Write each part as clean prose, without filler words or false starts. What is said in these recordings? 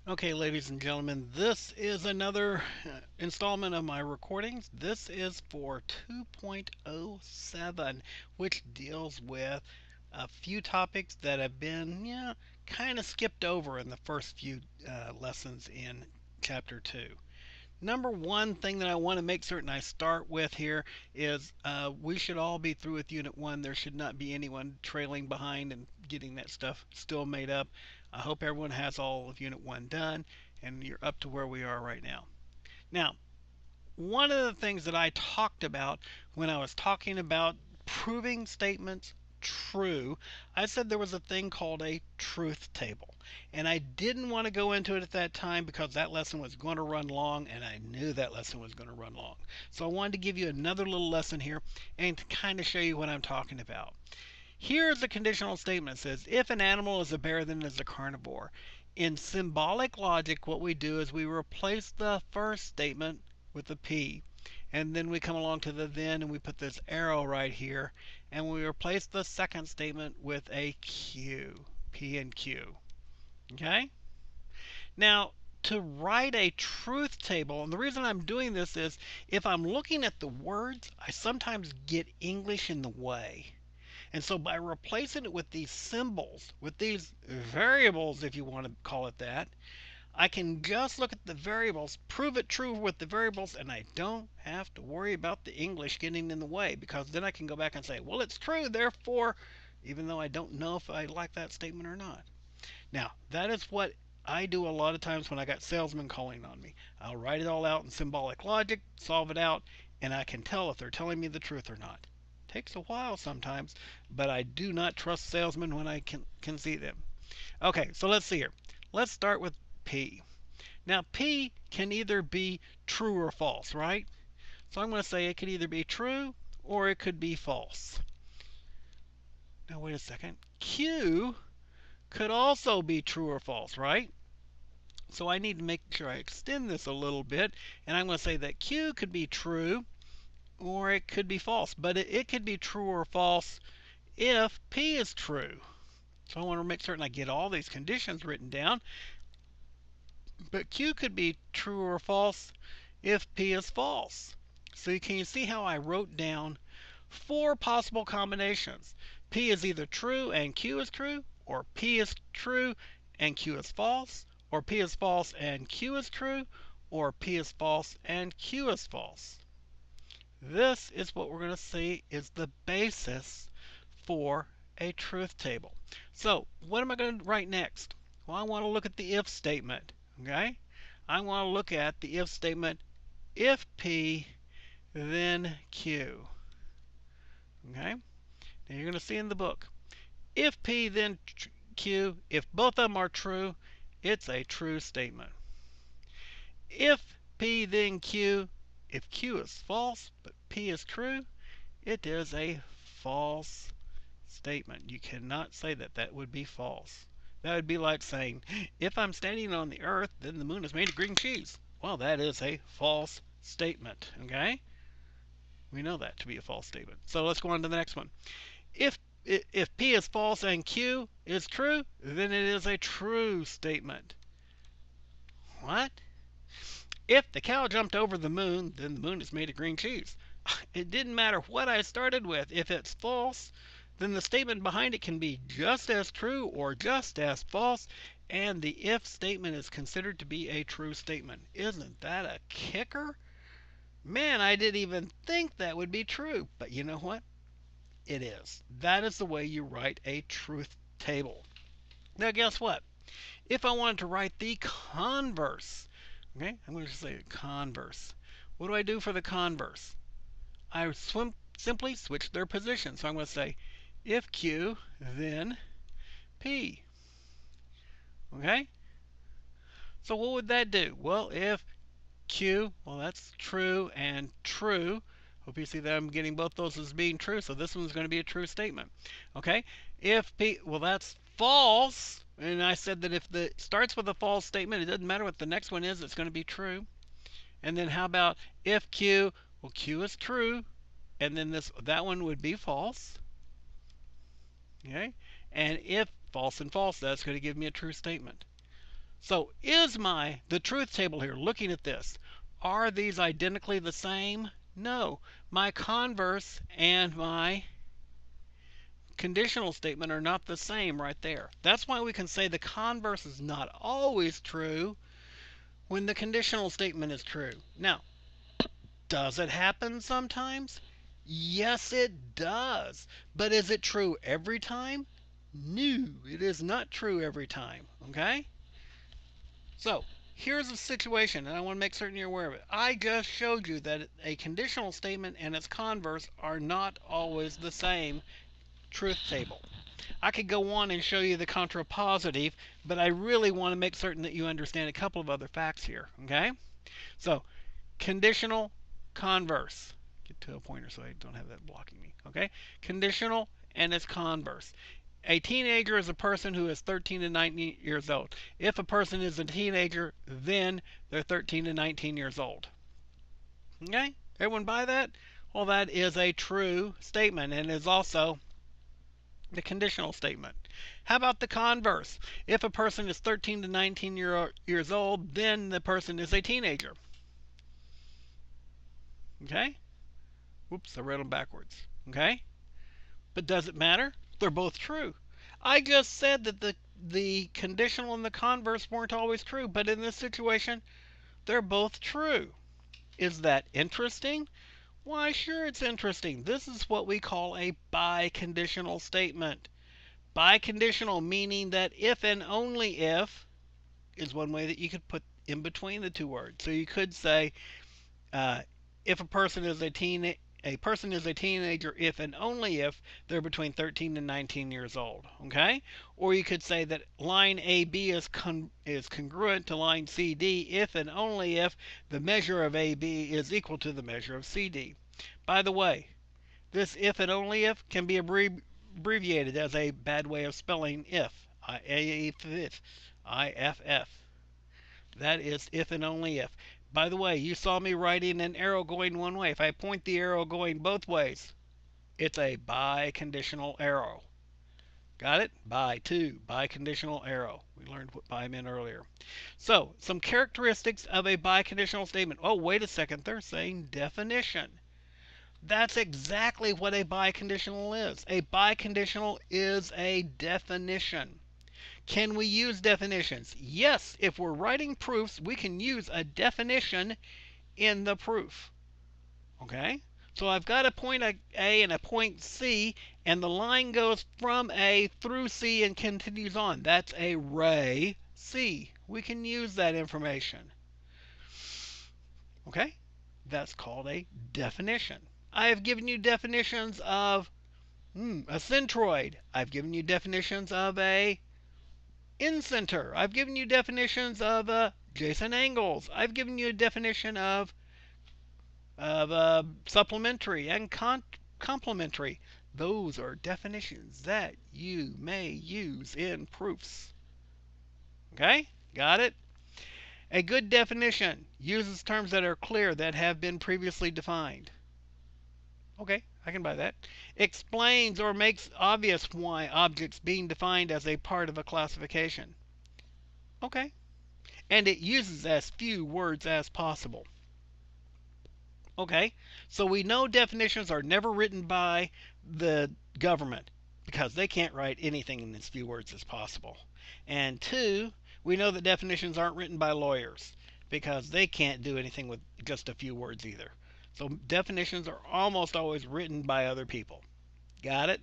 Okay, ladies and gentlemen, this is another installment of my recordings. This is for 2.07, which deals with a few topics that have been, kind of skipped over in the first few lessons in Chapter 2. Number one thing that I want to make certain I start with here is we should all be through with Unit 1. There should not be anyone trailing behind and getting that stuff still made up. I hope everyone has all of Unit 1 done and you're up to where we are right now. Now, one of the things that I talked about when I was talking about proving statements true, I said there was a thing called a truth table. And I didn't want to go into it at that time because that lesson was going to run long, and I knew that lesson was going to run long. So I wanted to give you another little lesson here and to kind of show you what I'm talking about. Here's a conditional statement. It says, if an animal is a bear, then it is a carnivore. In symbolic logic, what we do is we replace the first statement with a P. And then we come along to the then and we put this arrow right here. And we replace the second statement with a Q. P and Q. Okay? Now, to write a truth table, and the reason I'm doing this is if I'm looking at the words, I sometimes get English in the way. And so by replacing it with these symbols, with these variables, if you want to call it that, I can just look at the variables, prove it true with the variables, and I don't have to worry about the English getting in the way, because then I can go back and say, well, it's true, therefore, even though I don't know if I like that statement or not. Now, that is what I do a lot of times when I got salesmen calling on me. I'll write it all out in symbolic logic, solve it out, and I can tell if they're telling me the truth or not. Takes a while sometimes, but I do not trust salesmen when I can see them. Okay, so let's see here. Let's start with P. Now, P can either be true or false, right? So I'm going to say it could either be true or it could be false. Now, wait a second. Q could also be true or false, right? So I need to make sure I extend this a little bit, and I'm going to say that Q could be true or it could be false, but it could be true or false if P is true. So I want to make certain I get all these conditions written down. But Q could be true or false if P is false. So can you see how I wrote down four possible combinations? P is either true and Q is true, or P is true and Q is false, or P is false and Q is true, or P is false and Q is false. This is what we're going to see is the basis for a truth table. So what am I going to write next? Well, I want to look at the if statement. Okay? I want to look at the if statement, if P, then Q. Okay? Now you're going to see in the book, if P, then Q, if both of them are true, it's a true statement. If P, then Q, if Q is false, but P is true, it is a false statement. You cannot say that. That would be false. That would be like saying, if I'm standing on the earth, then the moon is made of green cheese. Well, that is a false statement. Okay? We know that to be a false statement. So let's go on to the next one. If P is false and Q is true, then it is a true statement. What? If the cow jumped over the moon, then the moon is made of green cheese. It didn't matter what I started with. If it's false, then the statement behind it can be just as true or just as false, and the if statement is considered to be a true statement. Isn't that a kicker? Man, I didn't even think that would be true. But you know what? It is. That is the way you write a truth table. Now, guess what? If I wanted to write the converse, okay, I'm going to say converse. What do I do for the converse? I simply switch their position. So I'm going to say if Q, then P. Okay? So what would that do? Well, if Q, well, that's true and true. Hope you see that I'm getting both those as being true. So this one's going to be a true statement. Okay? If P, well, that's false. And I said that if it starts with a false statement, it doesn't matter what the next one is, it's going to be true. And then how about if Q, well, Q is true. And then that one would be false. Okay? And if false and false, that's going to give me a true statement. So is the truth table here, looking at this, are these identically the same? No. My converse and my conditional statement are not the same right there. That's why we can say the converse is not always true when the conditional statement is true. Now, does it happen sometimes? Yes, it does. But is it true every time? No, it is not true every time. Okay? So, here's a situation, and I want to make certain you're aware of it. I just showed you that a conditional statement and its converse are not always the same truth table. I could go on and show you the contrapositive, but I really want to make certain that you understand a couple of other facts here. Okay? So, conditional, converse. Get to a pointer so I don't have that blocking me. Okay? Conditional and its converse. A teenager is a person who is 13 to 19 years old. If a person is a teenager, then they're 13 to 19 years old. Okay? Everyone buy that? Well, that is a true statement and is also the conditional statement. How about the converse? If a person is 13 to 19 years old, then the person is a teenager. Okay? Whoops, I read them backwards. Okay? But does it matter? They're both true. I just said that the conditional and the converse weren't always true, but in this situation, they're both true. Is that interesting? Why, sure it's interesting. This is what we call a biconditional statement. Biconditional meaning that if and only if is one way that you could put in between the two words. So you could say, if a person is a teenager if and only if they're between 13 and 19 years old. Okay? Or you could say that line AB is congruent to line CD if and only if the measure of AB is equal to the measure of CD. By the way, this if and only if can be abbreviated as a bad way of spelling if. IFF. That is if and only if. By the way, you saw me writing an arrow going one way. If I point the arrow going both ways, it's a biconditional arrow. Got it? Biconditional arrow. We learned what bi meant earlier. So, some characteristics of a biconditional statement. Oh, wait a second. They're saying definition. That's exactly what a biconditional is. A biconditional is a definition. Can we use definitions? Yes, if we're writing proofs, we can use a definition in the proof. Okay? So I've got a point A and a point C, and the line goes from A through C and continues on. That's a ray C. We can use that information. Okay? That's called a definition. I have given you definitions of a centroid. I've given you definitions of a incenter. I've given you definitions of adjacent angles. I've given you a definition of supplementary and complementary. Those are definitions that you may use in proofs. Okay? Got it? A good definition uses terms that are clear that have been previously defined. Okay, I can buy that. Explains or makes obvious why objects being defined as a part of a classification. Okay. And it uses as few words as possible. Okay, so we know definitions are never written by the government because they can't write anything in as few words as possible. And two, we know that definitions aren't written by lawyers because they can't do anything with just a few words either. So definitions are almost always written by other people. Got it?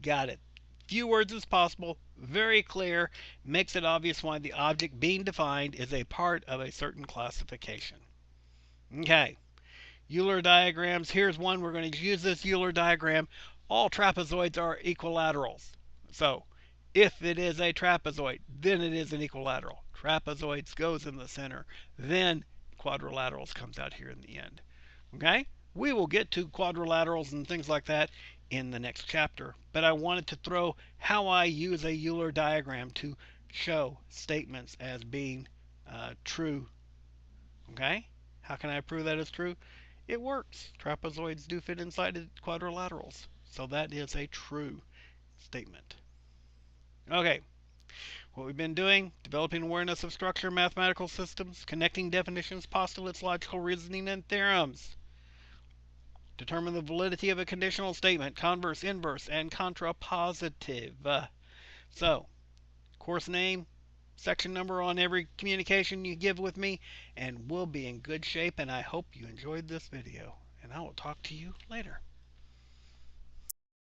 Got it. Few words as possible, very clear, makes it obvious why the object being defined is a part of a certain classification. Okay. Euler diagrams. Here's one. We're going to use this Euler diagram. All trapezoids are equilaterals. So if it is a trapezoid, then it is an equilateral. Trapezoids goes in the center. Then quadrilaterals comes out here in the end. Okay? We will get to quadrilaterals and things like that in the next chapter. But I wanted to throw how I use a Euler diagram to show statements as being true. Okay? How can I prove that is true? It works. Trapezoids do fit inside quadrilaterals. So that is a true statement. Okay. What we've been doing, developing awareness of structure, mathematical systems, connecting definitions, postulates, logical reasoning, and theorems. Determine the validity of a conditional statement, converse, inverse, and contrapositive. So, course name, section number on every communication you give with me, and we'll be in good shape, and I hope you enjoyed this video. And I will talk to you later.